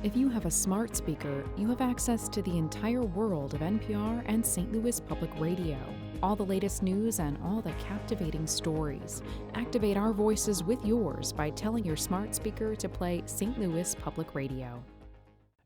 If you have a smart speaker, you have access to the entire world of NPR and St. Louis Public Radio. All the latest news and all the captivating stories. Activate our voices with yours by telling your smart speaker to play St. Louis Public Radio.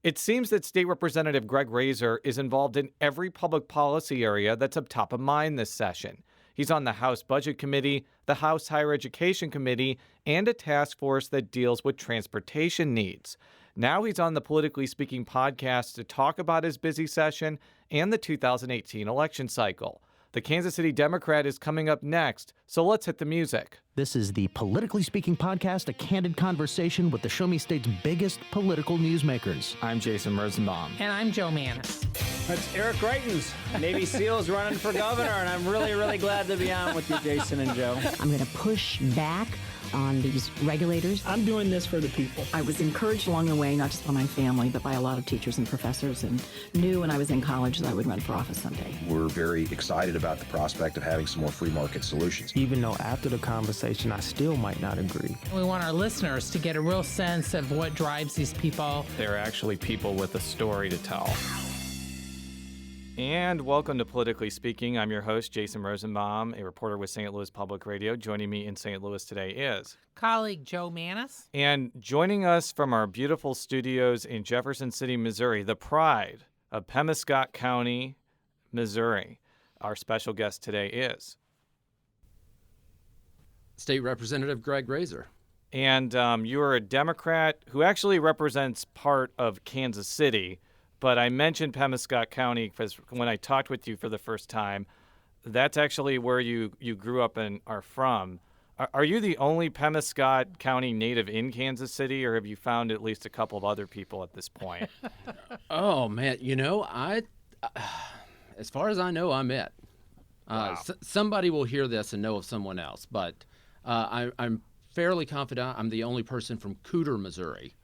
It seems that State Representative Greg Razer is involved in every public policy area that's up top of mind this session. He's on the House Budget Committee, the House Higher Education Committee, and a task force that deals with transportation needs. Now he's on the Politically Speaking podcast to talk about his busy session and the 2018 election cycle. The Kansas City Democrat is coming up next, so let's hit the music. This is the Politically Speaking podcast, a candid conversation with the Show Me State's biggest political newsmakers. I'm Jason Rosenbaum. And I'm Joe Mannies. That's Eric Greitens, Navy SEALs running for governor, and I'm really glad to be on with you, Jason and Joe. I'm going to push back on these regulators. I'm doing this for the people. I was encouraged along the way, not just by my family, but by a lot of teachers and professors, and knew when I was in college that I would run for office someday. We're very excited about the prospect of having some more free market solutions. Even though after the conversation, I still might not agree. We want our listeners to get a real sense of what drives these people. They're actually people with a story to tell. And welcome to Politically Speaking. I'm your host, Jason Rosenbaum, a reporter with St. Louis Public Radio. Joining me in St. Louis today is colleague Joe Mannies. And joining us from our beautiful studios in Jefferson City, Missouri, the pride of Pemiscot County, Missouri. Our special guest today is State Representative Greg Razer. And you are a Democrat who actually represents part of Kansas City. But I mentioned Pemiscot County because when I talked with you for the first time, that's actually where you grew up and are from. Are you the only Pemiscot County native in Kansas City, or have you found at least a couple of other people at this point? Oh, man. You know, as far as I know, I'm it. Wow. Somebody will hear this and know of someone else, but I'm fairly confident I'm the only person from Cooter, Missouri,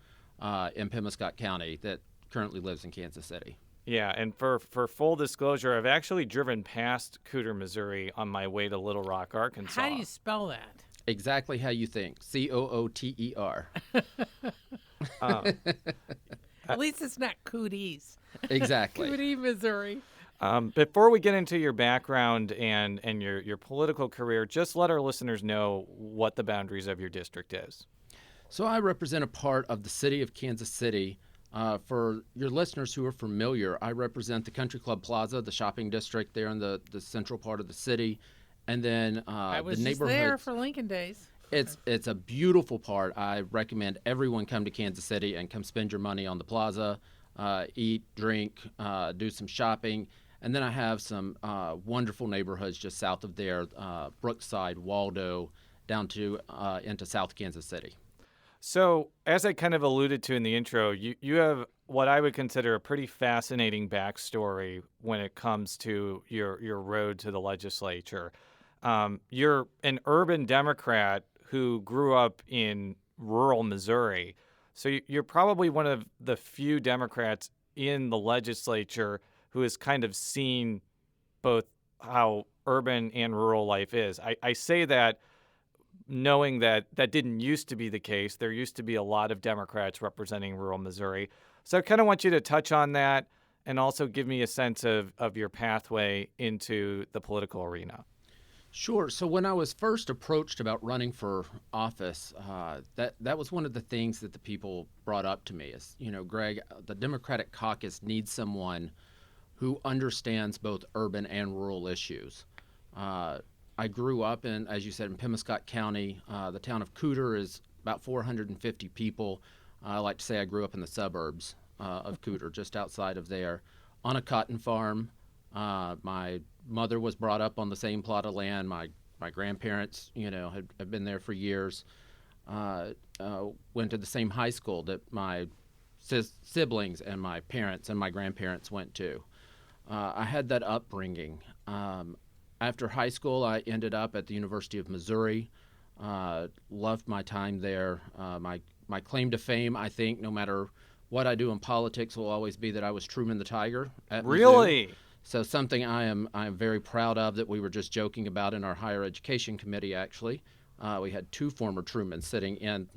in Pemiscot County that currently lives in Kansas City. Yeah, and for full disclosure, I've actually driven past Cooter, Missouri on my way to Little Rock, Arkansas. How do you spell that? Exactly how you think. Cooter. At least it's not Cooties. Exactly. Cootie, Missouri. Before we get into your background and your political career, just let our listeners know what the boundaries of your district is. So I represent a part of the city of Kansas City. For your listeners who are familiar, I represent the Country Club Plaza, the shopping district there in the central part of the city, and then I was the just neighborhood. there for Lincoln Days. It's a beautiful part. I recommend everyone come to Kansas City and come spend your money on the plaza, eat, drink, do some shopping, and then I have some wonderful neighborhoods just south of there, Brookside, Waldo, down to into South Kansas City. So, as I kind of alluded to in the intro, you have what I would consider a pretty fascinating backstory when it comes to your road to the legislature. You're an urban Democrat who grew up in rural Missouri, so you're probably one of the few Democrats in the legislature who has kind of seen both how urban and rural life is. I say that knowing that didn't used to be the case. There used to be a lot of Democrats representing rural Missouri. So I kind of want you to touch on that and also give me a sense of your pathway into the political arena. Sure. So when I was first approached about running for office, that was one of the things that the people brought up to me is, Greg, the Democratic caucus needs someone who understands both urban and rural issues. I grew up in, as you said, in Pemiscot County. The town of Cooter is about 450 people. I like to say I grew up in the suburbs of Cooter, just outside of there, on a cotton farm. My mother was brought up on the same plot of land. My grandparents, had been there for years. Went to the same high school that my siblings and my parents and my grandparents went to. I had that upbringing. After high school, I ended up at the University of Missouri. Loved my time there. My claim to fame, I think, no matter what I do in politics, will always be that I was Truman the Tiger at Really? Mizzou. So something I am very proud of that we were just joking about in our higher education committee, actually. We had two former Trumans sitting in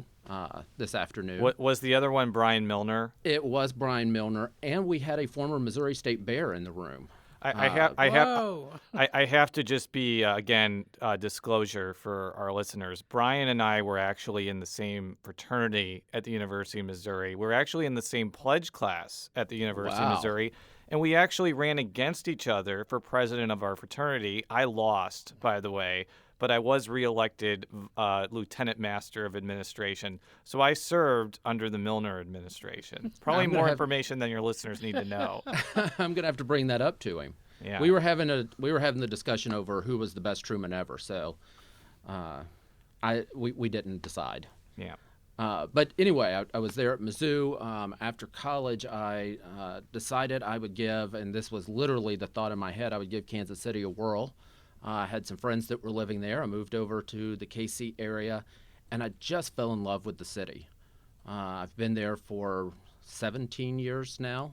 this afternoon. What was the other one, Brian Milner? It was Brian Milner, and we had a former Missouri State Bear in the room. I have to just be, again, disclosure for our listeners. Brian and I were actually in the same fraternity at the University of Missouri. We're actually in the same pledge class at the University of Missouri. And we actually ran against each other for president of our fraternity. I lost, by the way, but I was reelected Lieutenant Master of Administration. So I served under the Milner administration. Probably more information than your listeners need to know. I'm going to have to bring that up to him. Yeah. We were having the discussion over who was the best Truman ever. So we didn't decide. Yeah. But anyway, I was there at Mizzou. After college, I decided I would give, and this was literally the thought in my head, I would give Kansas City a whirl. I had some friends that were living there. I moved over to the KC area, and I just fell in love with the city. I've been there for 17 years now,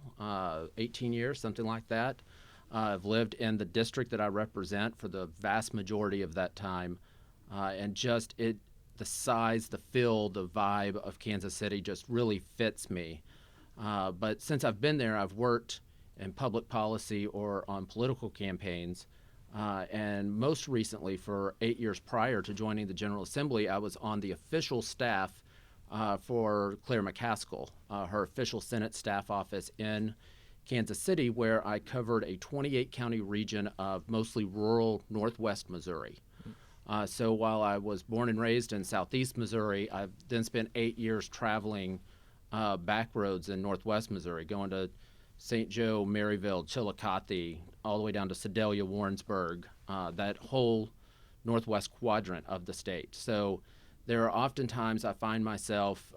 18 years, something like that. I've lived in the district that I represent for the vast majority of that time, and just the size, the feel, the vibe of Kansas City just really fits me. But since I've been there, I've worked in public policy or on political campaigns. And most recently, for 8 years prior to joining the General Assembly, I was on the official staff for Claire McCaskill, her official Senate staff office in Kansas City, where I covered a 28-county region of mostly rural northwest Missouri. So while I was born and raised in southeast Missouri, I've then spent 8 years traveling back roads in northwest Missouri, going to St. Joe, Maryville, Chillicothe, all the way down to Sedalia, Warrensburg, that whole northwest quadrant of the state. So there are often times I find myself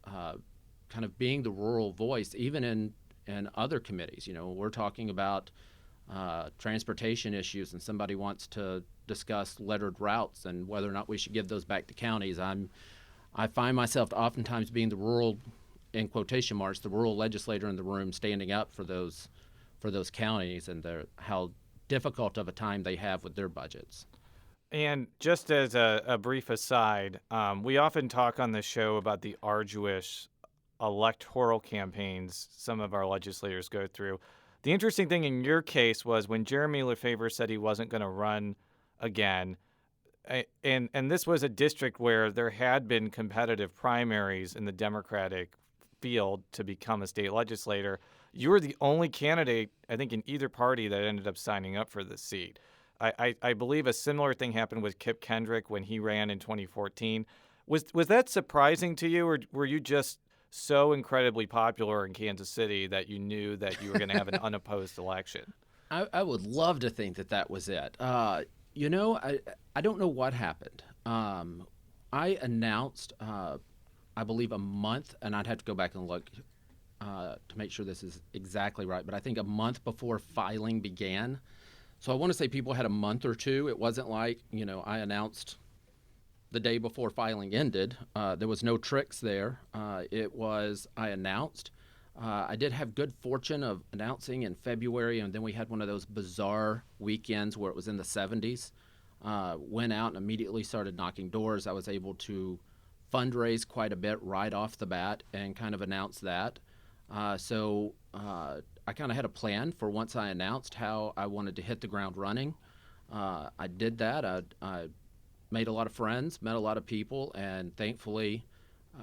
kind of being the rural voice, even in other committees. You know, we're talking about transportation issues and somebody wants to discuss lettered routes and whether or not we should give those back to counties. I find myself oftentimes being the rural, in quotation marks, the rural legislator in the room, standing up for those counties and how difficult of a time they have with their budgets. And just as a brief aside, we often talk on this show about the arduous electoral campaigns some of our legislators go through. The interesting thing in your case was when Jeremy Lefevre said he wasn't going to run again, and this was a district where there had been competitive primaries in the Democratic field to become a state legislator. You were the only candidate, I think, in either party that ended up signing up for this seat. I believe a similar thing happened with Kip Kendrick when he ran in 2014. Was that surprising to you, or were you just so incredibly popular in Kansas City that you knew that you were going to have an unopposed election? I would love to think that was it. I don't know what happened. I announced, I believe, a month, and I'd have to go back and look to make sure this is exactly right, but I think a month before filing began. So I want to say people had a month or two. It wasn't like, I announced the day before filing ended. There was no tricks there. It was, I announced. I did have good fortune of announcing in February, and then we had one of those bizarre weekends where it was in the 70s. Went out and immediately started knocking doors. I was able to fundraise quite a bit right off the bat and kind of announce that. So I kind of had a plan for once I announced how I wanted to hit the ground running. I did that. I made a lot of friends, met a lot of people, and thankfully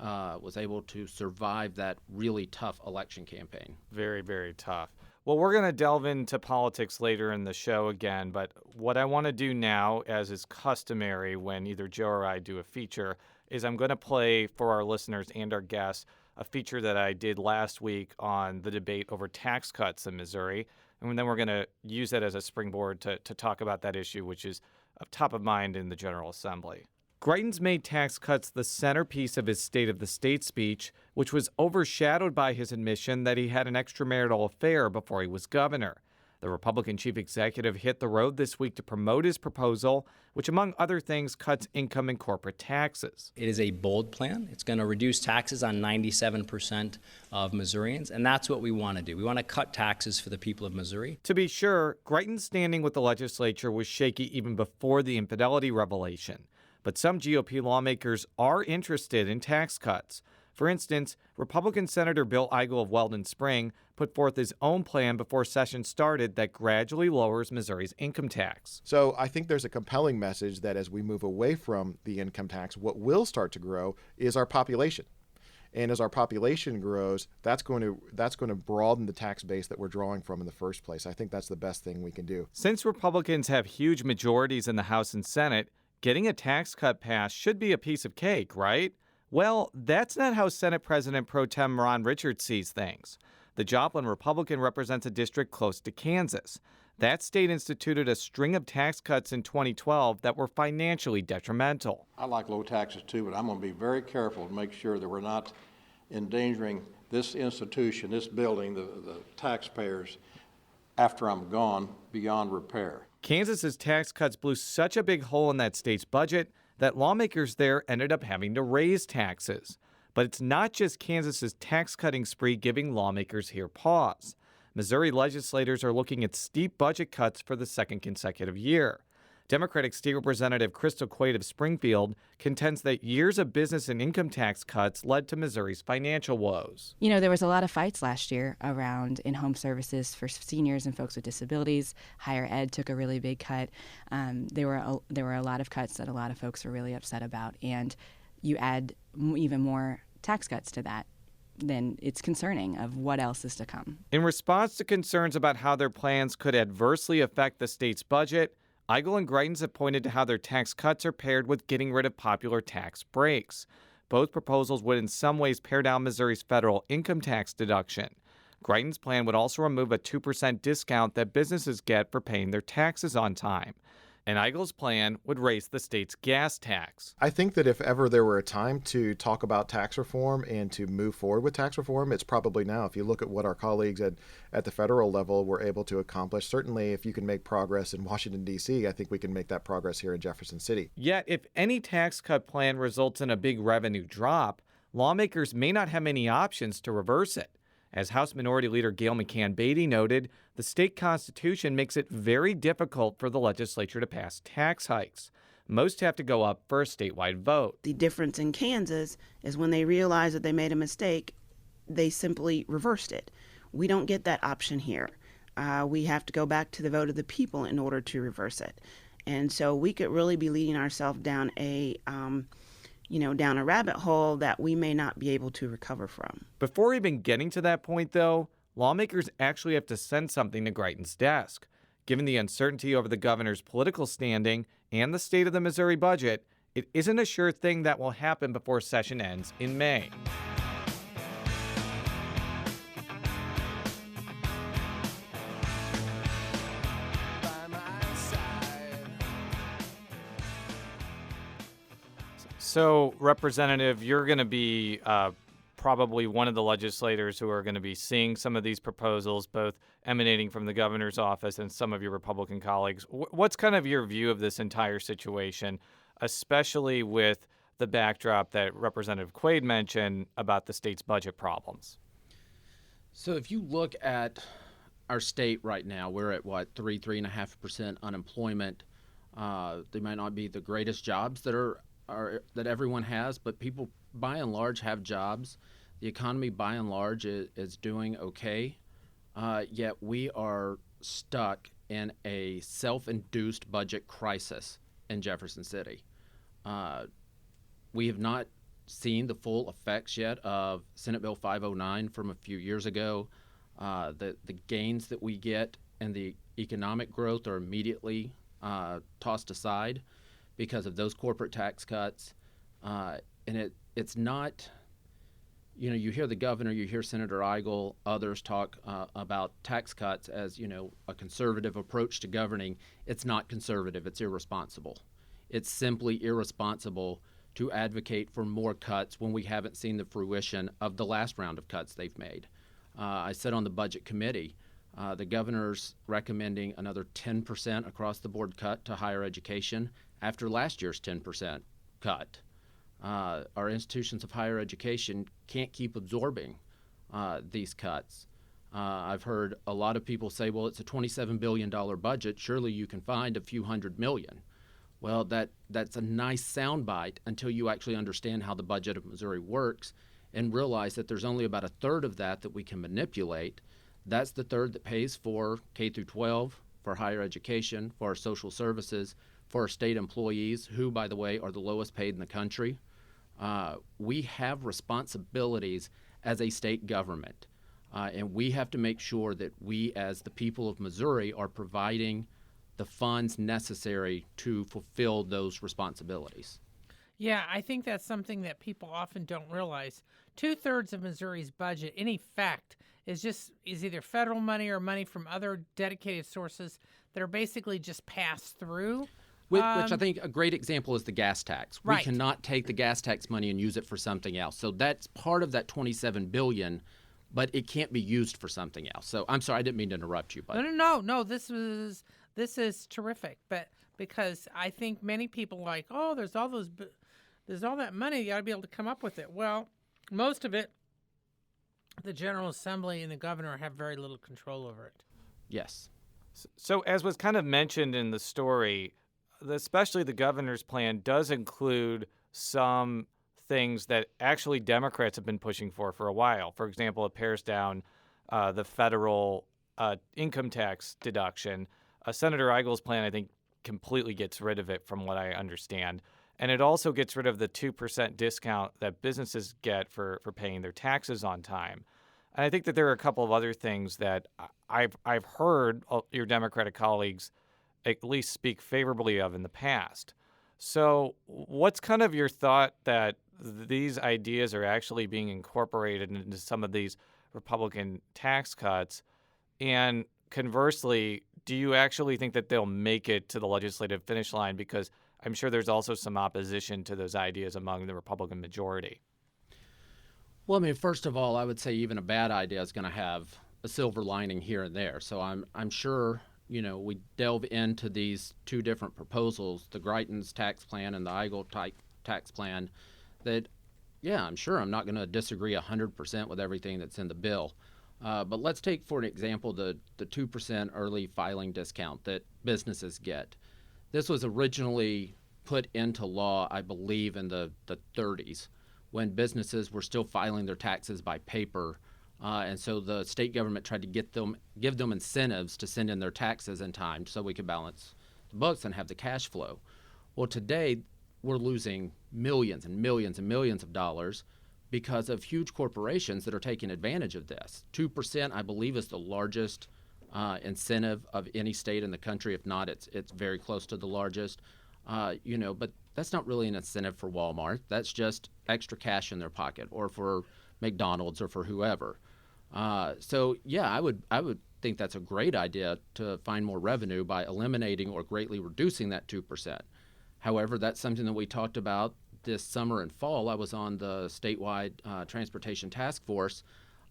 was able to survive that really tough election campaign. Very, very tough. Well, we're going to delve into politics later in the show again, but what I want to do now, as is customary when either Joe or I do a feature, is I'm going to play for our listeners and our guests a feature that I did last week on the debate over tax cuts in Missouri, and then we're going to use that as a springboard to talk about that issue, which is top of mind in the General Assembly. Greitens made tax cuts the centerpiece of his State of the State speech, which was overshadowed by his admission that he had an extramarital affair before he was governor. The Republican chief executive hit the road this week to promote his proposal, which, among other things, cuts income and corporate taxes. It is a bold plan. It's going to reduce taxes on 97% of Missourians, and that's what we want to do. We want to cut taxes for the people of Missouri. To be sure, Greitens' standing with the legislature was shaky even before the infidelity revelation. But some GOP lawmakers are interested in tax cuts. For instance, Republican Senator Bill Eigel of Weldon Spring put forth his own plan before session started that gradually lowers Missouri's income tax. So I think there's a compelling message that as we move away from the income tax, what will start to grow is our population. And as our population grows, that's going to broaden the tax base that we're drawing from in the first place. I think that's the best thing we can do. Since Republicans have huge majorities in the House and Senate, getting a tax cut passed should be a piece of cake, right? Well, that's not how Senate President Pro Tem Ron Richards sees things. The Joplin Republican represents a district close to Kansas. That state instituted a string of tax cuts in 2012 that were financially detrimental. I like low taxes too, but I'm going to be very careful to make sure that we're not endangering this institution, this building, the taxpayers, after I'm gone, beyond repair. Kansas's tax cuts blew such a big hole in that state's budget that lawmakers there ended up having to raise taxes. But it's not just Kansas's tax-cutting spree giving lawmakers here pause. Missouri legislators are looking at steep budget cuts for the second consecutive year. Democratic State Representative Crystal Quaid of Springfield contends that years of business and income tax cuts led to Missouri's financial woes. You know, there was a lot of fights last year around in-home services for seniors and folks with disabilities. Higher ed took a really big cut. There were a lot of cuts that a lot of folks were really upset about. And you add even more tax cuts to that, then it's concerning of what else is to come. In response to concerns about how their plans could adversely affect the state's budget, Eigel and Greitens have pointed to how their tax cuts are paired with getting rid of popular tax breaks. Both proposals would in some ways pare down Missouri's federal income tax deduction. Greitens' plan would also remove a 2% discount that businesses get for paying their taxes on time. And Eigel's plan would raise the state's gas tax. I think that if ever there were a time to talk about tax reform and to move forward with tax reform, it's probably now. If you look at what our colleagues at the federal level were able to accomplish, certainly if you can make progress in Washington, D.C., I think we can make that progress here in Jefferson City. Yet, if any tax cut plan results in a big revenue drop, lawmakers may not have many options to reverse it. As House Minority Leader Gail McCann Beatty noted, the state constitution makes it very difficult for the legislature to pass tax hikes. Most have to go up for a statewide vote. The difference in Kansas is when they realized that they made a mistake, they simply reversed it. We don't get that option here. We have to go back to the vote of the people in order to reverse it. And so we could really be leading ourselves down down a rabbit hole that we may not be able to recover from. Before even getting to that point, though, lawmakers actually have to send something to Greitens' desk. Given the uncertainty over the governor's political standing and the state of the Missouri budget, it isn't a sure thing that will happen before session ends in May. So, Representative, you're going to be probably one of the legislators who are going to be seeing some of these proposals, both emanating from the governor's office and some of your Republican colleagues. What's kind of your view of this entire situation, especially with the backdrop that Representative Quaid mentioned about the state's budget problems? So if you look at our state right now, we're at 3.5% unemployment. They might not be the greatest jobs that everyone has, but people by and large have jobs. The economy by and large is doing okay, yet we are stuck in a self-induced budget crisis in Jefferson City. We have not seen the full effects yet of Senate Bill 509 from a few years ago. The gains that we get and the economic growth are immediately tossed aside because of those corporate tax cuts. And it's not, you hear the governor, you hear Senator Eigel, others talk about tax cuts as, a conservative approach to governing. It's not conservative, it's irresponsible. It's simply irresponsible to advocate for more cuts when we haven't seen the fruition of the last round of cuts they've made. I said on the budget committee, the governor's recommending another 10% across the board cut to higher education after last year's 10% cut. Our institutions of higher education can't keep absorbing these cuts. I've heard a lot of people say, well, it's a $27 billion budget. Surely you can find a few $100 million. Well, that's a nice soundbite until you actually understand how the budget of Missouri works and realize that there's only about a third of that we can manipulate. That's the third that pays for K through 12, for higher education, for our social services, for our state employees, who, by the way, are the lowest paid in the country. We have responsibilities as a state government, and we have to make sure that we, as the people of Missouri, are providing the funds necessary to fulfill those responsibilities. Yeah, I think that's something that people often don't realize. 2/3 of Missouri's budget, in effect, is either federal money or money from other dedicated sources that are basically just passed through. Which I think a great example is the gas tax. Right. We cannot take the gas tax money and use it for something else. So that's part of that $27 billion, but it can't be used for something else. So I'm sorry, I didn't mean to interrupt you. But No. This is terrific, but because I think many people like, oh, there's all that money, you got to be able to come up with it. Well, most of it, the General Assembly and the governor have very little control over it. Yes. So as was kind of mentioned in the story, especially the governor's plan does include some things that actually Democrats have been pushing for a while. For example, it pares down the federal income tax deduction. Senator Eigel's plan, I think, completely gets rid of it from what I understand. And it also gets rid of the 2% discount that businesses get for paying their taxes on time. And I think that there are a couple of other things that I've heard your Democratic colleagues at least speak favorably of in the past. So what's kind of your thought that these ideas are actually being incorporated into some of these Republican tax cuts? And conversely, do you actually think that they'll make it to the legislative finish line? Because I'm sure there's also some opposition to those ideas among the Republican majority. Well, I mean, first of all, I would say even a bad idea is going to have a silver lining here and there. So I'm sure, we delve into these two different proposals, the Greitens tax plan and the Eigel tax plan, that, yeah, I'm sure I'm not going to disagree 100% with everything that's in the bill. But let's take, for an example, the 2% early filing discount that businesses get. This was originally put into law, I believe, in the 30s, when businesses were still filing their taxes by paper. And so the state government tried to give them incentives to send in their taxes in time so we could balance the books and have the cash flow. Well, today we're losing millions and millions and millions of dollars because of huge corporations that are taking advantage of this. 2%, I believe, is the largest incentive of any state in the country. If not, it's very close to the largest. But that's not really an incentive for Walmart. That's just extra cash in their pocket, or for McDonald's, or for whoever. So yeah, I would think that's a great idea to find more revenue by eliminating or greatly reducing that 2%. However, that's something that we talked about this summer and fall. I was on the statewide transportation task force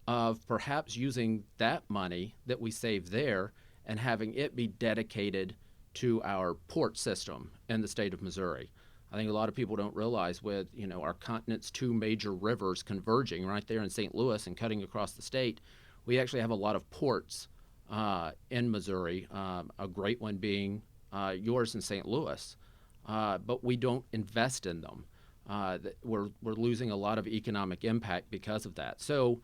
of perhaps using that money that we save there and having it be dedicated to our port system in the state of Missouri. I think a lot of people don't realize, with our continent's two major rivers converging right there in St. Louis and cutting across the state, we actually have a lot of ports in Missouri, a great one being yours in St. Louis. But we don't invest in them. We're losing a lot of economic impact because of that. So,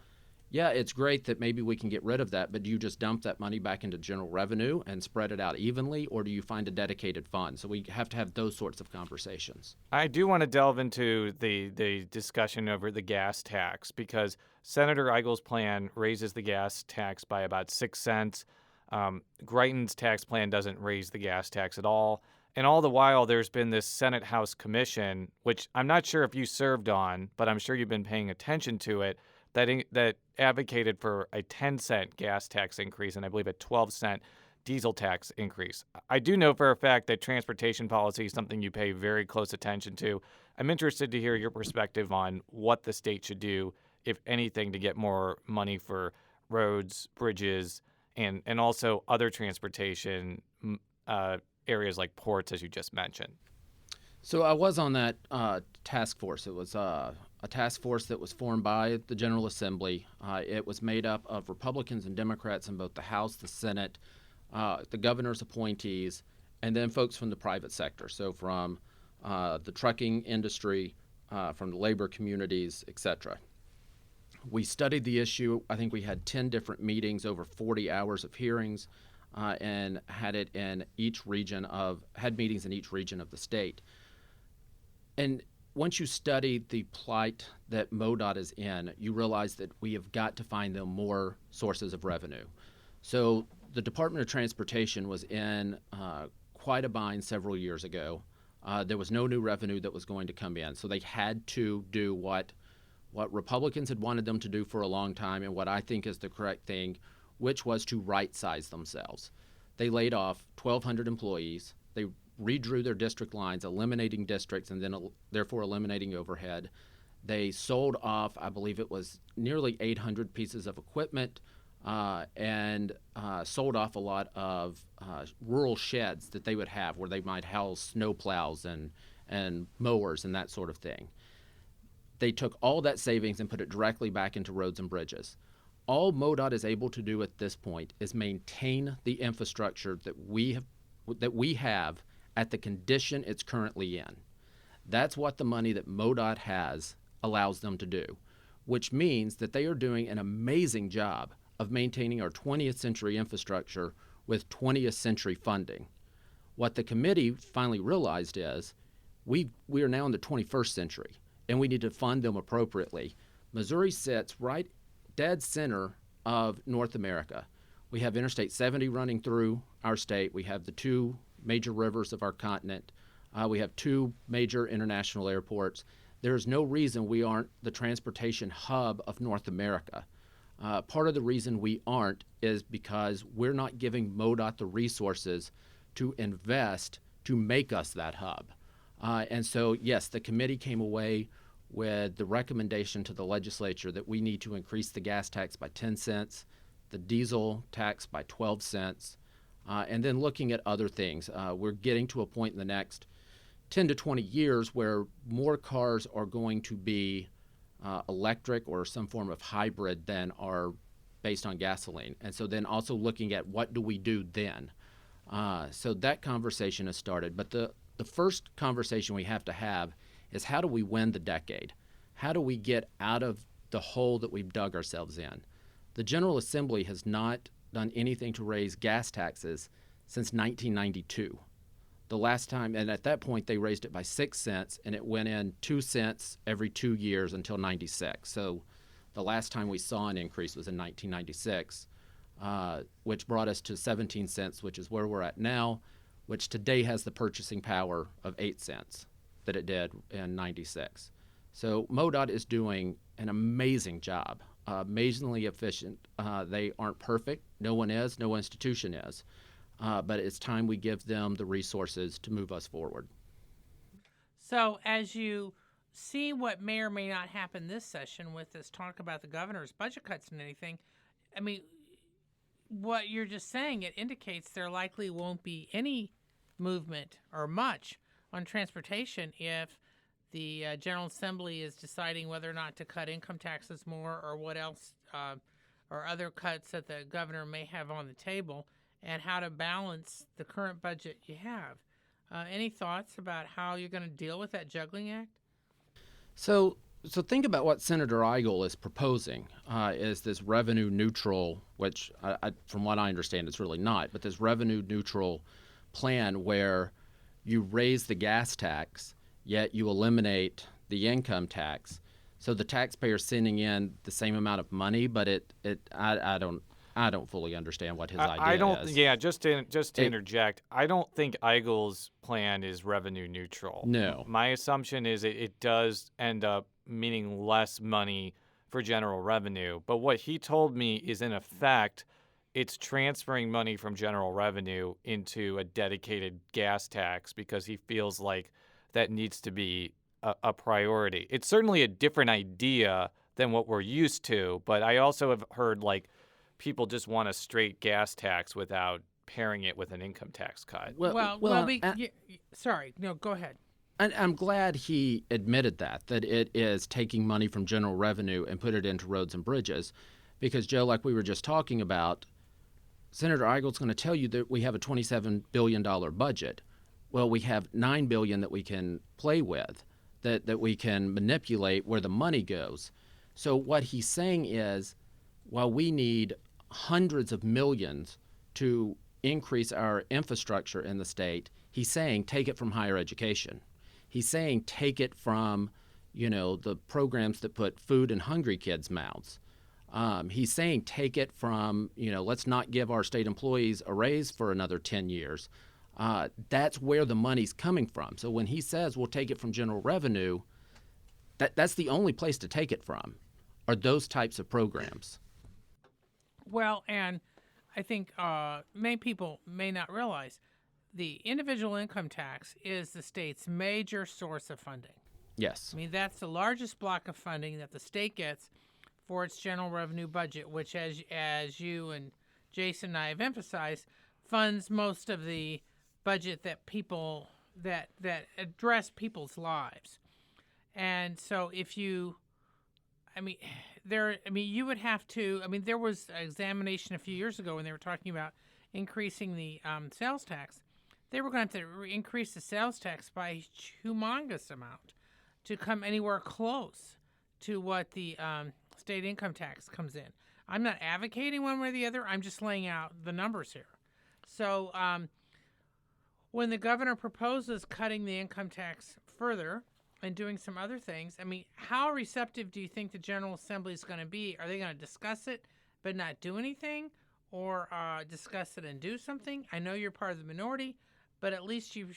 yeah, it's great that maybe we can get rid of that, but do you just dump that money back into general revenue and spread it out evenly, or do you find a dedicated fund? So we have to have those sorts of conversations. I do want to delve into the discussion over the gas tax, because Senator Eigel's plan raises the gas tax by about 6 cents. Greitens' tax plan doesn't raise the gas tax at all. And all the while, there's been this Senate House Commission, which I'm not sure if you served on, but I'm sure you've been paying attention to it, that advocated for a 10-cent gas tax increase and I believe a 12-cent diesel tax increase. I do know for a fact that transportation policy is something you pay very close attention to. I'm interested to hear your perspective on what the state should do, if anything, to get more money for roads, bridges, and also other transportation areas like ports, as you just mentioned. So I was on that task force. It was a task force that was formed by the General Assembly. It was made up of Republicans and Democrats in both the House, the Senate, the governor's appointees, and then folks from the private sector, so from the trucking industry, from the labor communities, etc. We studied the issue. I think we had 10 different meetings, over 40 hours of hearings, and had meetings in each region of the state. And once you study the plight that MoDOT is in, you realize that we have got to find them more sources of revenue. So the Department of Transportation was in quite a bind several years ago. There was no new revenue that was going to come in, so they had to do what Republicans had wanted them to do for a long time, and what I think is the correct thing, which was to right-size themselves. They laid off 1,200 employees. They redrew their district lines, eliminating districts and then therefore eliminating overhead. They sold off, I believe it was nearly 800 pieces of equipment, and sold off a lot of rural sheds that they would have where they might house snow plows and mowers and that sort of thing. They took all that savings and put it directly back into roads and bridges. All MoDOT is able to do at this point is maintain the infrastructure that we have at the condition it's currently in. That's what the money that MoDOT has allows them to do, which means that they are doing an amazing job of maintaining our 20th century infrastructure with 20th century funding. What the committee finally realized is we are now in the 21st century, and we need to fund them appropriately. Missouri sits right dead center of North America. We have Interstate 70 running through our state. We have the two major rivers of our continent. We have two major international airports. There's no reason we aren't the transportation hub of North America. Part of the reason we aren't is because we're not giving MoDOT the resources to invest to make us that hub. And so, yes, the committee came away with the recommendation to the legislature that we need to increase the gas tax by 10 cents, the diesel tax by 12 cents, and then looking at other things. We're getting to a point in the next 10 to 20 years where more cars are going to be electric or some form of hybrid than are based on gasoline. And so then also looking at what do we do then. So that conversation has started. But the first conversation we have to have is how do we win the decade? How do we get out of the hole that we've dug ourselves in? The General Assembly has not done anything to raise gas taxes since 1992. The last time, and at that point they raised it by 6 cents, and it went in 2 cents every 2 years until 96. So the last time we saw an increase was in 1996, which brought us to 17 cents, which is where we're at now, which today has the purchasing power of 8 cents that it did in 96. So MoDOT is doing an amazing job, amazingly efficient. They aren't perfect. No one is. No institution is. But it's time we give them the resources to move us forward. So as you see what may or may not happen this session with this talk about the governor's budget cuts and anything, I mean, what you're just saying, it indicates there likely won't be any movement or much on transportation if the General Assembly is deciding whether or not to cut income taxes more or what else or other cuts that the governor may have on the table, and how to balance the current budget you have. Any thoughts about how you're going to deal with that juggling act? So think about what Senator Eigel is proposing is this revenue neutral, which from what I understand it's really not, but this revenue neutral plan where you raise the gas tax, yet you eliminate the income tax. So the taxpayer's sending in the same amount of money, but I don't fully understand what his idea is. Yeah, just to interject, I don't think Eigel's plan is revenue neutral. No. My assumption is it does end up meaning less money for general revenue. But what he told me is, in effect, it's transferring money from general revenue into a dedicated gas tax because he feels like that needs to be a priority. It's certainly a different idea than what we're used to, but I also have heard like people just want a straight gas tax without pairing it with an income tax cut. Sorry, no, go ahead. I'm glad he admitted that it is taking money from general revenue and put it into roads and bridges, because Joe, like we were just talking about, Senator Eigel's going to tell you that we have a $27 billion budget. Well, we have $9 billion that we can play with, that we can manipulate where the money goes. So what he's saying is, while we need hundreds of millions to increase our infrastructure in the state, he's saying take it from higher education. He's saying take it from, the programs that put food in hungry kids' mouths. He's saying take it from, let's not give our state employees a raise for another 10 years. That's where the money's coming from. So when he says we'll take it from general revenue, that's the only place to take it from, are those types of programs. Well, and I think many people may not realize the individual income tax is the state's major source of funding. Yes. I mean, that's the largest block of funding that the state gets for its general revenue budget, which, as you and Jason and I have emphasized, funds most of the budget that people that address people's lives. And so if you, you would have to, there was an examination a few years ago when they were talking about increasing the sales tax. They were going to have to increase the sales tax by a humongous amount to come anywhere close to what the state income tax comes in. I'm not advocating one way or the other. I'm just laying out the numbers here. So when the governor proposes cutting the income tax further and doing some other things, how receptive do you think the General Assembly is going to be? Are they going to discuss it but not do anything, or discuss it and do something? I know you're part of the minority, but at least you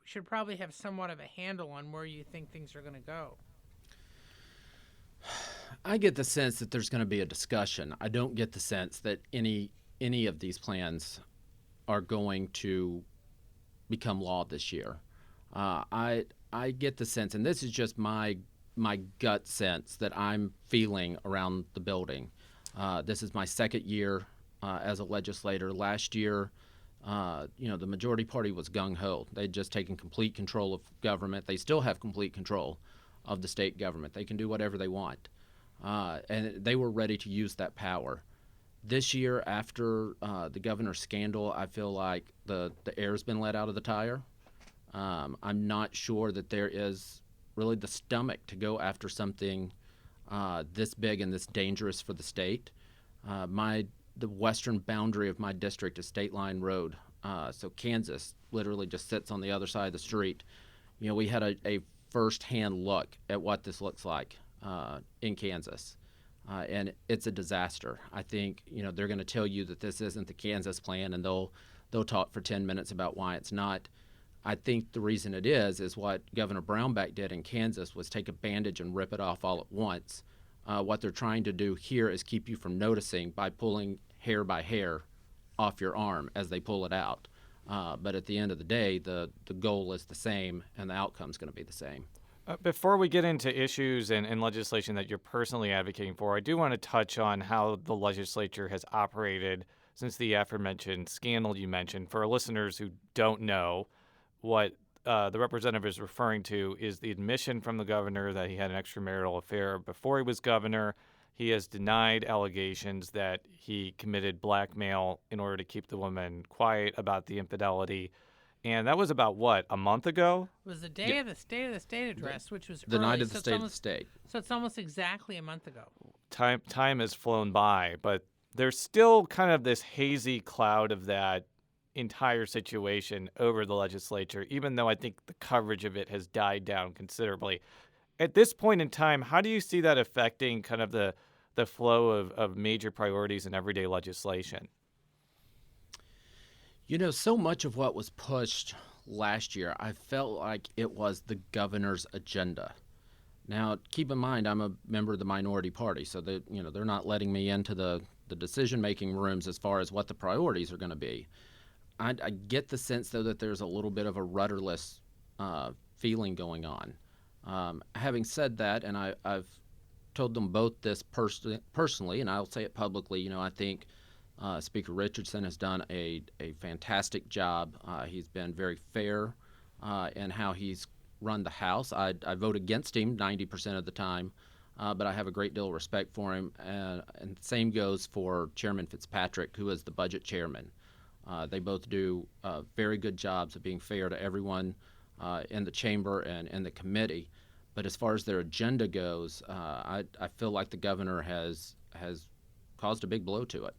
should probably have somewhat of a handle on where you think things are going to go. I get the sense that there's going to be a discussion. I don't get the sense that any of these plans are going to become law this year. I get the sense, and this is just my gut sense that I'm feeling around the building. This is my second year as a legislator. Last year, the majority party was gung-ho. They'd just taken complete control of government. They still have complete control of the state government. They can do whatever they want. And they were ready to use that power. This year, after the governor's scandal, I feel like the air's been let out of the tire. I'm not sure that there is really the stomach to go after something this big and this dangerous for the state. The western boundary of my district is State Line Road. So Kansas literally just sits on the other side of the street. We had a first-hand look at what this looks like in Kansas. And it's a disaster. I think, they're going to tell you that this isn't the Kansas plan, and they'll talk for 10 minutes about why it's not. I think the reason it is what Governor Brownback did in Kansas was take a bandage and rip it off all at once. What they're trying to do here is keep you from noticing by pulling hair by hair off your arm as they pull it out. But at the end of the day, the goal is the same, and the outcome's going to be the same. Before we get into issues and legislation that you're personally advocating for, I do want to touch on how the legislature has operated since the aforementioned scandal you mentioned. For our listeners who don't know, what the representative is referring to is the admission from the governor that he had an extramarital affair before he was governor. He has denied allegations that he committed blackmail in order to keep the woman quiet about the infidelity. And that was about, a month ago? It was the day of the State address, which was the early, night of the State of the State. So it's almost exactly a month ago. Time has flown by, but there's still kind of this hazy cloud of that entire situation over the legislature, even though I think the coverage of it has died down considerably. At this point in time, how do you see that affecting kind of the flow of major priorities in everyday legislation? So much of what was pushed last year, I felt like it was the governor's agenda. Now, keep in mind, I'm a member of the minority party, so they're not letting me into the decision-making rooms as far as what the priorities are going to be. I get the sense, though, that there's a little bit of a rudderless feeling going on. Having said that, and I've told them both this personally, and I'll say it publicly, I think Speaker Richardson has done a fantastic job. He's been very fair in how he's run the House. I vote against him 90% of the time, but I have a great deal of respect for him. And the same goes for Chairman Fitzpatrick, who is the budget chairman. They both do very good jobs of being fair to everyone in the chamber and in the committee. But as far as their agenda goes, I feel like the governor has caused a big blow to it.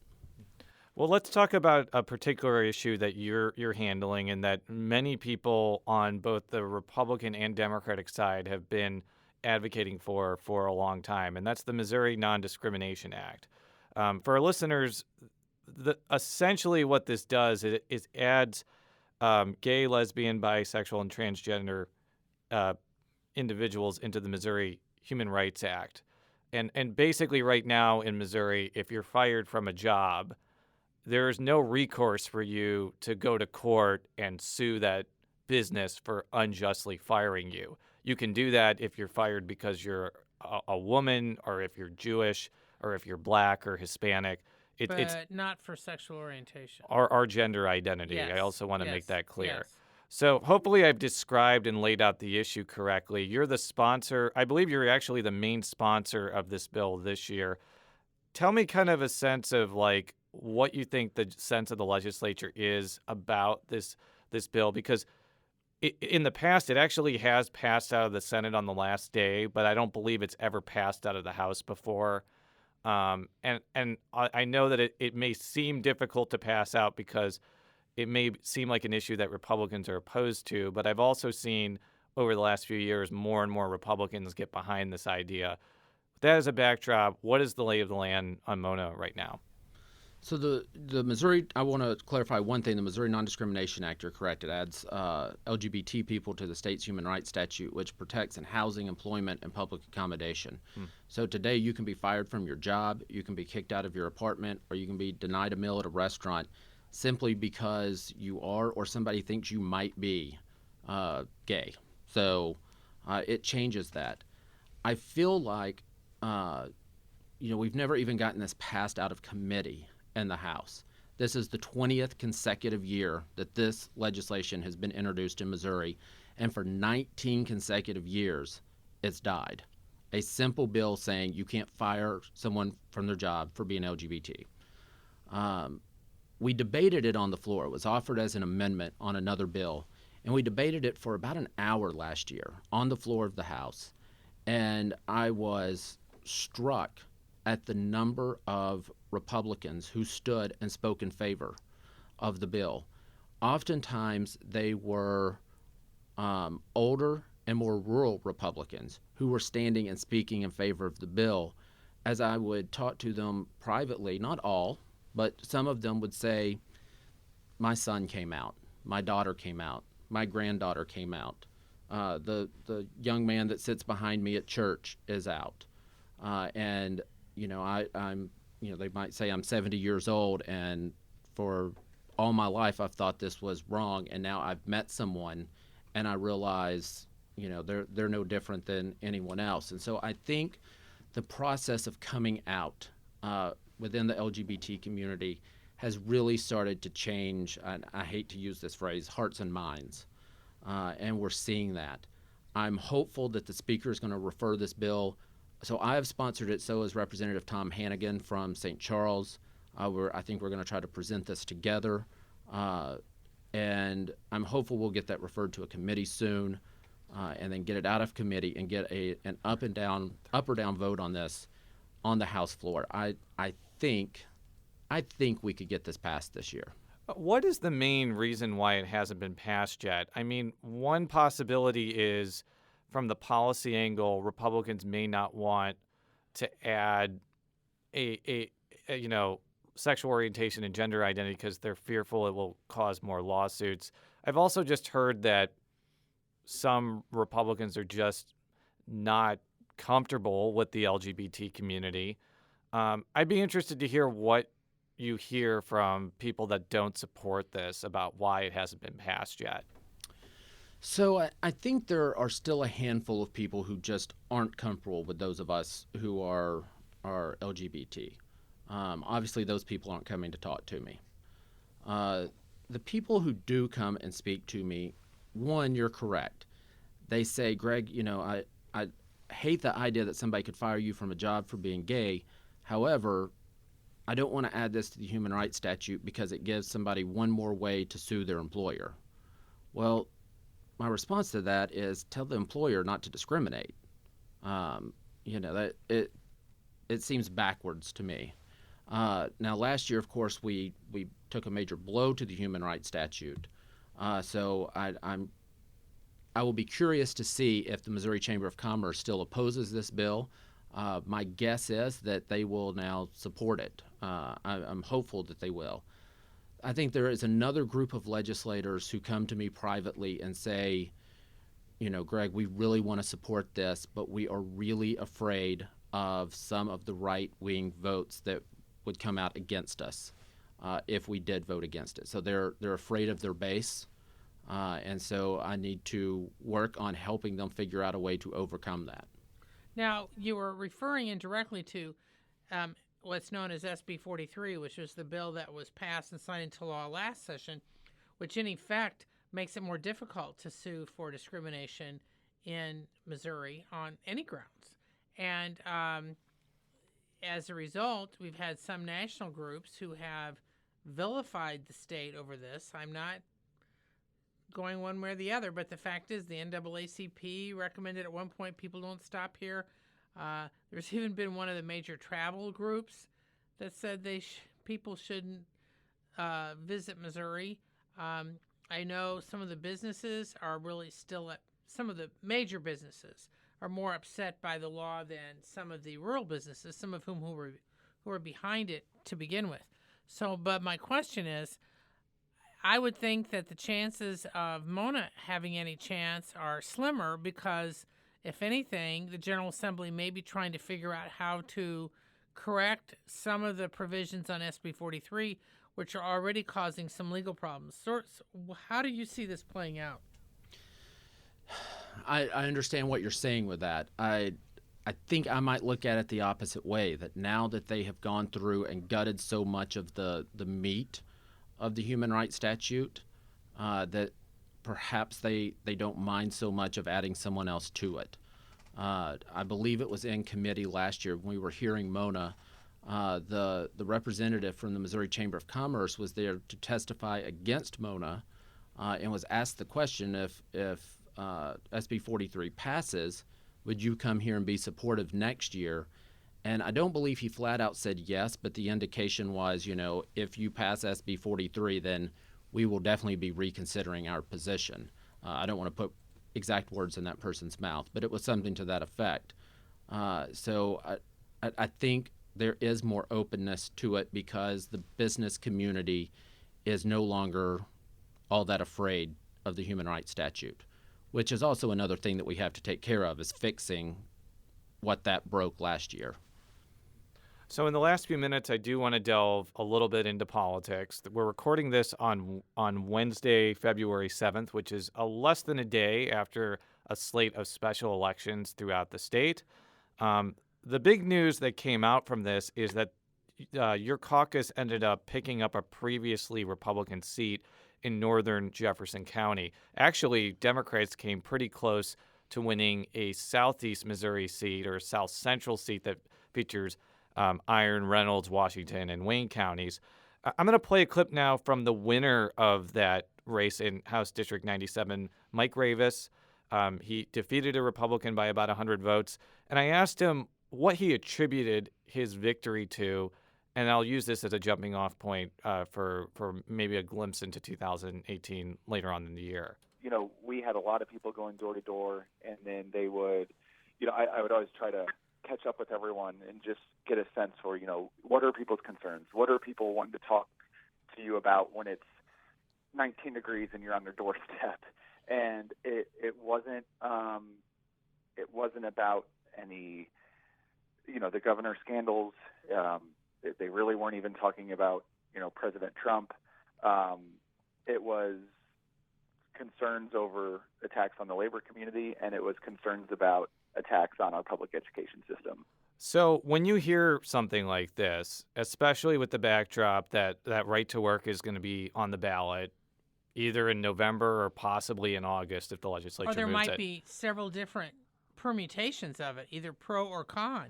Well, let's talk about a particular issue that you're handling, and that many people on both the Republican and Democratic side have been advocating for a long time, and that's the Missouri Non-Discrimination Act. For our listeners, essentially what this does is adds gay, lesbian, bisexual, and transgender individuals into the Missouri Human Rights Act. And basically right now in Missouri, if you're fired from a job, there's no recourse for you to go to court and sue that business for unjustly firing you. You can do that if you're fired because you're a woman, or if you're Jewish, or if you're black or Hispanic. It's not for sexual orientation. Our gender identity. Yes. I also want to make that clear. Yes. So hopefully I've described and laid out the issue correctly. You're the sponsor. I believe you're actually the main sponsor of this bill this year. Tell me kind of a sense of like what you think the sense of the legislature is about this bill, because in the past it actually has passed out of the Senate on the last day, but I don't believe it's ever passed out of the House before. And I know that it may seem difficult to pass out because it may seem like an issue that Republicans are opposed to, but I've also seen over the last few years more and more Republicans get behind this idea. With that as a backdrop, what is the lay of the land on Mona right now? So the Missouri, I want to clarify one thing. The Missouri Non-Discrimination Act, you're correct. It adds LGBT people to the state's human rights statute, which protects in housing, employment, and public accommodation. So today you can be fired from your job, you can be kicked out of your apartment, or you can be denied a meal at a restaurant simply because you are or somebody thinks you might be gay. So it changes that. I feel like, we've never even gotten this passed out of committee in the House. This is the 20th consecutive year that this legislation has been introduced in Missouri, and for 19 consecutive years, it's died. A simple bill saying you can't fire someone from their job for being LGBT. We debated it on the floor. It was offered as an amendment on another bill, and we debated it for about an hour last year on the floor of the House, and I was struck at the number of Republicans who stood and spoke in favor of the bill. Oftentimes, they were older and more rural Republicans who were standing and speaking in favor of the bill. As I would talk to them privately, not all, but some of them would say, my son came out, my daughter came out, my granddaughter came out, the young man that sits behind me at church is out. And I'm they might say I'm 70 years old, and for all my life I've thought this was wrong, and now I've met someone and I realize, they're no different than anyone else. And so I think the process of coming out within the LGBT community has really started to change, and I hate to use this phrase, hearts and minds, and we're seeing that. I'm hopeful that the Speaker is going to refer this bill. So I have sponsored it, so has Representative Tom Hannigan from St. Charles. I think we're going to try to present this together, and I'm hopeful we'll get that referred to a committee soon, and then get it out of committee and get an up or down vote on this on the House floor. I think we could get this passed this year. What is the main reason why it hasn't been passed yet? I mean, one possibility is, from the policy angle, Republicans may not want to add a sexual orientation and gender identity because they're fearful it will cause more lawsuits. I've also just heard that some Republicans are just not comfortable with the LGBT community. I'd be interested to hear what you hear from people that don't support this about why it hasn't been passed yet. So I think there are still a handful of people who just aren't comfortable with those of us who are LGBT. Obviously, those people aren't coming to talk to me. The people who do come and speak to me, one, you're correct. They say, Greg, hate the idea that somebody could fire you from a job for being gay. However, I don't want to add this to the human rights statute because it gives somebody one more way to sue their employer. Well, my response to that is tell the employer not to discriminate. That it seems backwards to me. Now, last year, of course, we took a major blow to the human rights statute. So I will be curious to see if the Missouri Chamber of Commerce still opposes this bill. My guess is that they will now support it. I'm hopeful that they will. I think there is another group of legislators who come to me privately and say, Greg, we really want to support this, but we are really afraid of some of the right-wing votes that would come out against us if we did vote against it. So they're afraid of their base, and so I need to work on helping them figure out a way to overcome that. Now, you were referring indirectly to what's known as SB 43, which was the bill that was passed and signed into law last session, which in effect makes it more difficult to sue for discrimination in Missouri on any grounds. And as a result, we've had some national groups who have vilified the state over this. I'm not going one way or the other, but the fact is the NAACP recommended at one point people don't stop here. There's even been one of the major travel groups that said people shouldn't visit Missouri. I know some of the businesses are really still some of the major businesses are more upset by the law than some of the rural businesses, some of whom who are behind it to begin with. So, but my question is, I would think that the chances of Mona having any chance are slimmer because, if anything, the General Assembly may be trying to figure out how to correct some of the provisions on SB 43, which are already causing some legal problems. So, how do you see this playing out? I understand what you're saying with that. I think I might look at it the opposite way, that now that they have gone through and gutted so much of the meat of the human rights statute, that perhaps they don't mind so much of adding someone else to it. I believe it was in committee last year when we were hearing Mona. The representative from the Missouri Chamber of Commerce was there to testify against Mona and was asked the question, if SB 43 passes, would you come here and be supportive next year? And I don't believe he flat out said yes, but the indication was, if you pass SB 43, then we will definitely be reconsidering our position. I don't want to put exact words in that person's mouth, but it was something to that effect. So I think there is more openness to it because the business community is no longer all that afraid of the human rights statute, which is also another thing that we have to take care of, is fixing what that broke last year. So in the last few minutes, I do want to delve a little bit into politics. We're recording this on Wednesday, February 7th, which is less than a day after a slate of special elections throughout the state. The big news that came out from this is that your caucus ended up picking up a previously Republican seat in northern Jefferson County. Actually, Democrats came pretty close to winning a southeast Missouri seat, or south central seat that features Iron, Reynolds, Washington, and Wayne counties. I'm going to play a clip now from the winner of that race in House District 97, Mike Ravis. He defeated a Republican by about 100 votes, and I asked him what he attributed his victory to, and I'll use this as a jumping off point for maybe a glimpse into 2018 later on in the year. We had a lot of people going door to door, and then they would, I would always try to catch up with everyone and just get a sense for, what are people's concerns? What are people wanting to talk to you about when it's 19 degrees and you're on their doorstep? And it wasn't about any, the governor scandals. They really weren't even talking about, President Trump. It was concerns over attacks on the labor community, and it was concerns about attacks on our public education system. So when you hear something like this, especially with the backdrop that right to work is going to be on the ballot either in November or possibly in August if the legislature moves it. Or there might be several different permutations of it, either pro or con.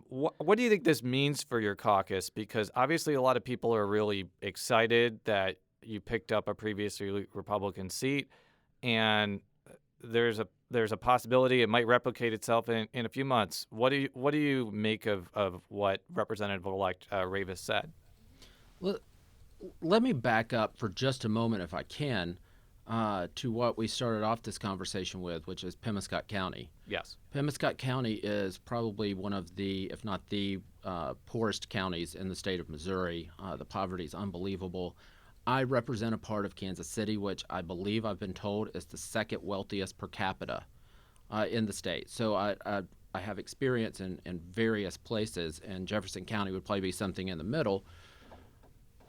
What do you think this means for your caucus? Because obviously a lot of people are really excited that you picked up a previously Republican seat, and there's a possibility it might replicate itself in a few months. What do you make of what Representative-elect Ravis said? Well, let me back up for just a moment, if I can, to what we started off this conversation with, which is Pemiscot County. Yes. Pemiscot County is probably one of the, if not the poorest counties in the state of Missouri. The poverty is unbelievable. I represent a part of Kansas City, which I believe I've been told is the second wealthiest per capita in the state. So I have experience in various places, and Jefferson County would probably be something in the middle.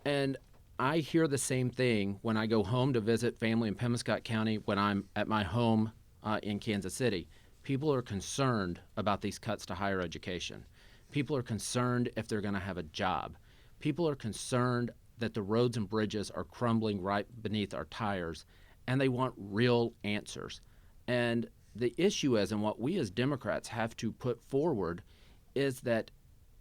And I hear the same thing when I go home to visit family in Pemiscot County, when I'm at my home in Kansas City. People are concerned about these cuts to higher education. People are concerned if they're going to have a job. People are concerned that the roads and bridges are crumbling right beneath our tires, and they want real answers. And the issue is, and what we as Democrats have to put forward, is that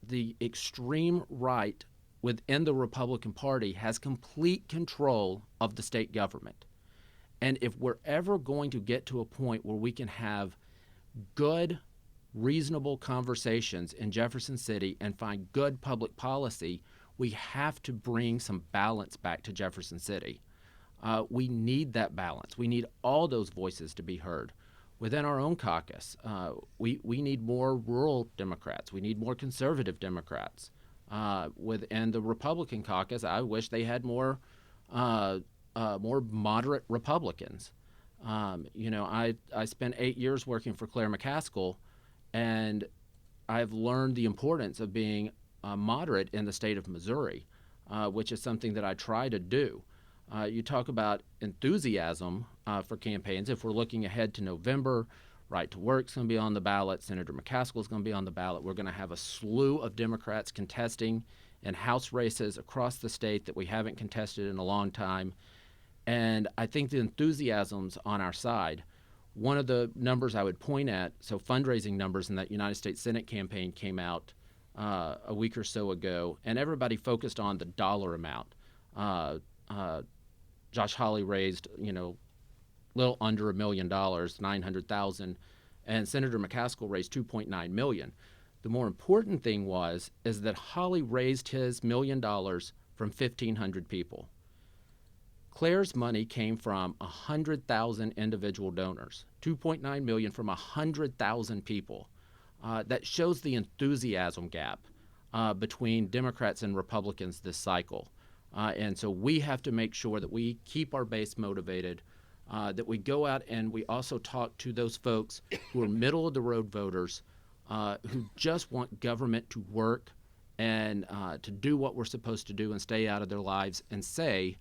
the extreme right within the Republican Party has complete control of the state government. And if we're ever going to get to a point where we can have good, reasonable conversations in Jefferson City and find good public policy, we have to bring some balance back to Jefferson City. We need that balance. We need all those voices to be heard. Within our own caucus, we need more rural Democrats. We need more conservative Democrats. Within the Republican caucus, I wish they had more moderate Republicans. I spent 8 years working for Claire McCaskill, and I've learned the importance of being moderate in the state of Missouri, which is something that I try to do. You talk about enthusiasm for campaigns. If we're looking ahead to November, Right to Work's going to be on the ballot. Senator McCaskill's going to be on the ballot. We're going to have a slew of Democrats contesting in House races across the state that we haven't contested in a long time. And I think the enthusiasm's on our side. One of the numbers I would point at, so fundraising numbers in that United States Senate campaign came out a week or so ago, and everybody focused on the dollar amount. Josh Hawley raised, little under $1 million, $900,000, and Senator McCaskill raised $2.9 million. The more important thing is that Hawley raised his $1 million from 1,500 people. Claire's money came from 100,000 individual donors, $2.9 million from 100,000 people. That shows the enthusiasm gap between Democrats and Republicans this cycle. And so we have to make sure that we keep our base motivated, that we go out and we also talk to those folks who are middle-of-the-road voters who just want government to work and to do what we're supposed to do and stay out of their lives, and say,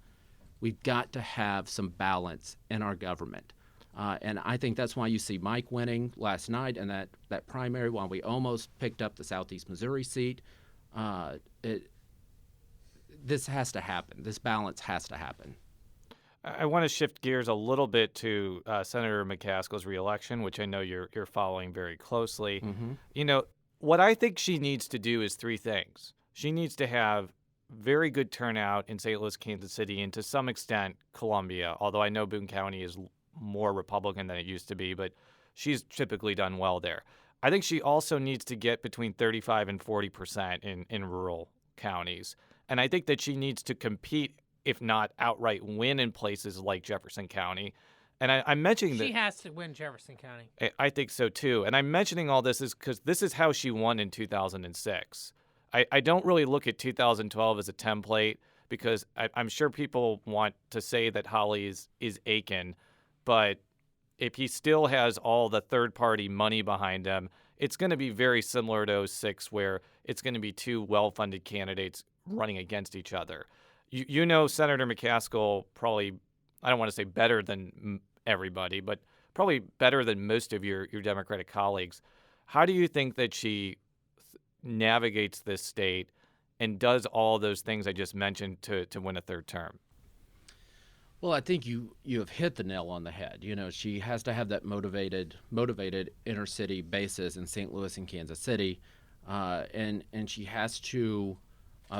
we've got to have some balance in our government. And I think that's why you see Mike winning last night and that primary, while we almost picked up the Southeast Missouri seat. This has to happen. This balance has to happen. I want to shift gears a little bit to Senator McCaskill's reelection, which I know you're following very closely. Mm-hmm. What I think she needs to do is three things. She needs to have very good turnout in St. Louis, Kansas City, and to some extent Columbia, although I know Boone County is more Republican than it used to be, but she's typically done well there. I think she also needs to get between 35 and 40% in rural counties. And I think that she needs to compete, if not outright win, in places like Jefferson County. And I'm mentioning that she has to win Jefferson County. I think so too. And I'm mentioning all this is because this is how she won in 2006. I don't really look at 2012 as a template, because I'm sure people want to say that Hawley is Aiken, but if he still has all the third-party money behind him, it's going to be very similar to 2006, where it's going to be two well-funded candidates running against each other. Senator McCaskill probably, I don't want to say better than everybody, but probably better than most of your Democratic colleagues. How do you think that she navigates this state and does all those things I just mentioned to win a third term? Well, I think you have hit the nail on the head. You know, she has to have that motivated inner city basis in St. Louis and Kansas City, and she has to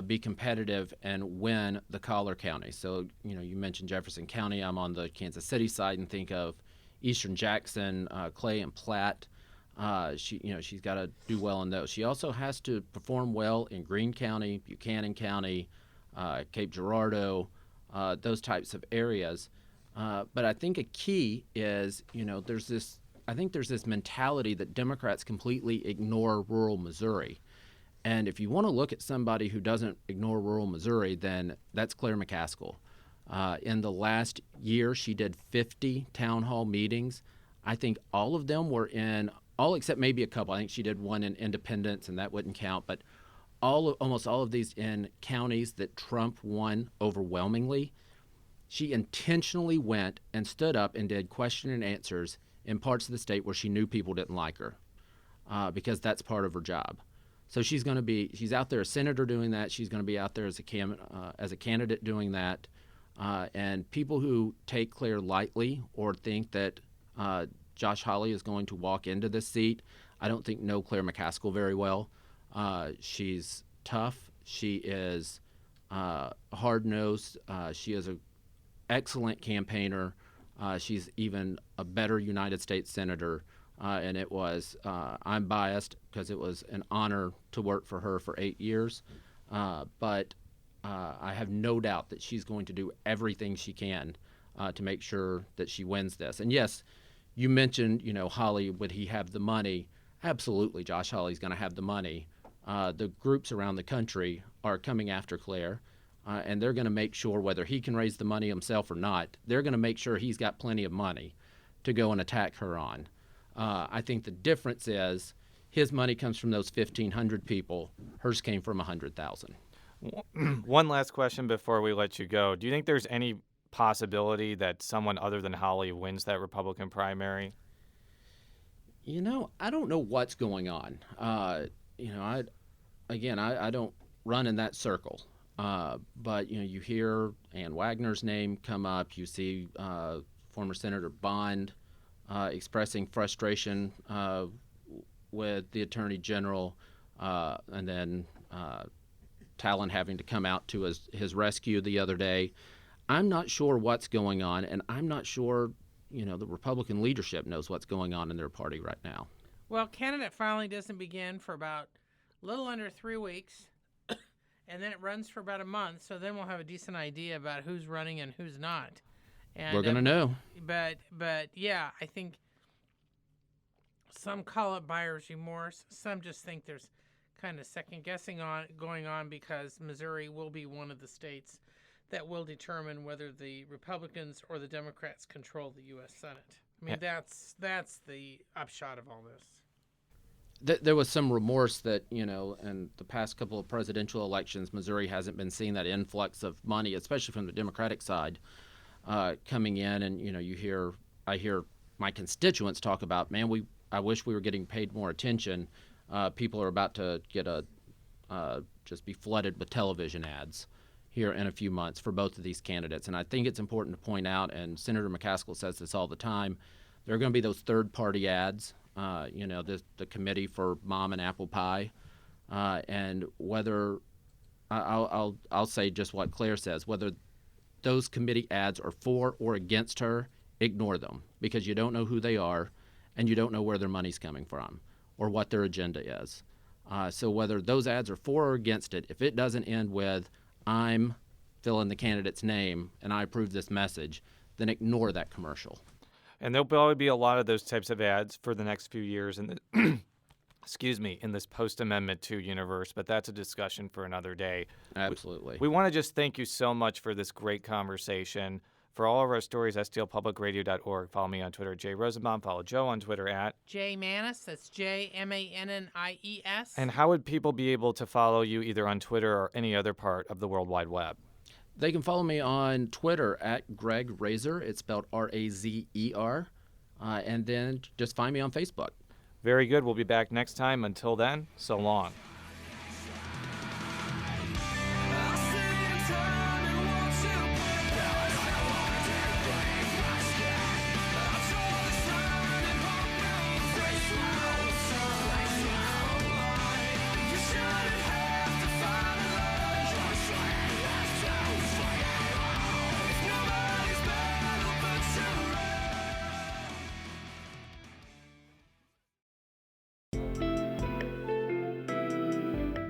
be competitive and win the collar county. So, you know, you mentioned Jefferson County. I'm on the Kansas City side, and think of Eastern Jackson, Clay, and Platte. She's got to do well in those. She also has to perform well in Greene County, Buchanan County, Cape Girardeau. Those types of areas. But I think a key is, you know, there's this mentality that Democrats completely ignore rural Missouri. And if you want to look at somebody who doesn't ignore rural Missouri, then that's Claire McCaskill. In the last year, she did 50 town hall meetings. I think all of them were all except maybe a couple. I think she did one in Independence, and that wouldn't count. But almost all of these in counties that Trump won overwhelmingly. She intentionally went and stood up and did question and answers in parts of the state where she knew people didn't like her, because that's part of her job. So she's out there, a senator doing that. She's going to be out there as a candidate doing that. And people who take Claire lightly or think that Josh Hawley is going to walk into this seat, I don't think know Claire McCaskill very well. She's tough. She is hard-nosed. She is an excellent campaigner. She's even a better United States senator. And it was, I'm biased because it was an honor to work for her for 8 years. But I have no doubt that she's going to do everything she can to make sure that she wins this. And yes, you mentioned, you know, Hawley, would he have the money? Absolutely, Josh Hawley's going to have the money. The groups around the country are coming after Claire, and they're going to make sure, whether he can raise the money himself or not, they're going to make sure he's got plenty of money to go and attack her on. I think the difference is his money comes from those 1,500 people. Hers came from 100,000. One last question before we let you go. Do you think there's any possibility that someone other than Hawley wins that Republican primary? You know, I don't know what's going on. You know, I don't run in that circle. But, you know, you hear Ann Wagner's name come up. You see former Senator Bond expressing frustration with the Attorney General, and then Talon having to come out to his rescue the other day. I'm not sure what's going on, and I'm not sure, you know, the Republican leadership knows what's going on in their party right now. Well, candidate filing doesn't begin for about a little under 3 weeks, and then it runs for about a month, so then we'll have a decent idea about who's running and who's not. And we're going to know. But yeah, I think some call it buyer's remorse. Some just think there's kind of second guessing going on because Missouri will be one of the states that will determine whether the Republicans or the Democrats control the U.S. Senate. I mean, that's the upshot of all this. There was some remorse that, you know, in the past couple of presidential elections, Missouri hasn't been seeing that influx of money, especially from the Democratic side, coming in. And, you know, I hear my constituents talk about, man, I wish we were getting paid more attention. People are about to get just be flooded with television ads here in a few months for both of these candidates. And I think it's important to point out, and Senator McCaskill says this all the time, there are going to be those third-party ads, you know, the committee for mom and apple pie, and whether I'll say just what Claire says, whether those committee ads are for or against her, ignore them, because you don't know who they are and you don't know where their money's coming from or what their agenda is. So whether those ads are for or against it, if it doesn't end with I'm fill in the candidate's name and I approve this message, then ignore that commercial. And there'll probably be a lot of those types of ads for the next few years in the in this post-Amendment 2 universe, but that's a discussion for another day. Absolutely. We want to just thank you so much for this great conversation. For all of our stories, stlpublicradio.org. Follow me on Twitter at Jay Rosenbaum. Follow Joe on Twitter at Jay Mannies. That's JMANNIES. And how would people be able to follow you either on Twitter or any other part of the World Wide Web? They can follow me on Twitter at Greg Razer. It's spelled R-A-Z-E-R. And then just find me on Facebook. Very good. We'll be back next time. Until then, so long.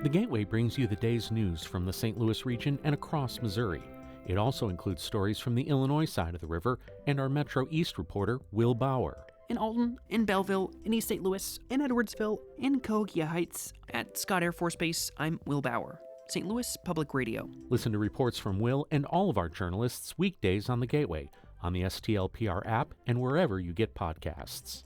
The Gateway brings you the day's news from the St. Louis region and across Missouri. It also includes stories from the Illinois side of the river and our Metro East reporter, Will Bauer. In Alton, in Belleville, in East St. Louis, in Edwardsville, in Cahokia Heights, at Scott Air Force Base, I'm Will Bauer. St. Louis Public Radio. Listen to reports from Will and all of our journalists weekdays on The Gateway, on the STLPR app, and wherever you get podcasts.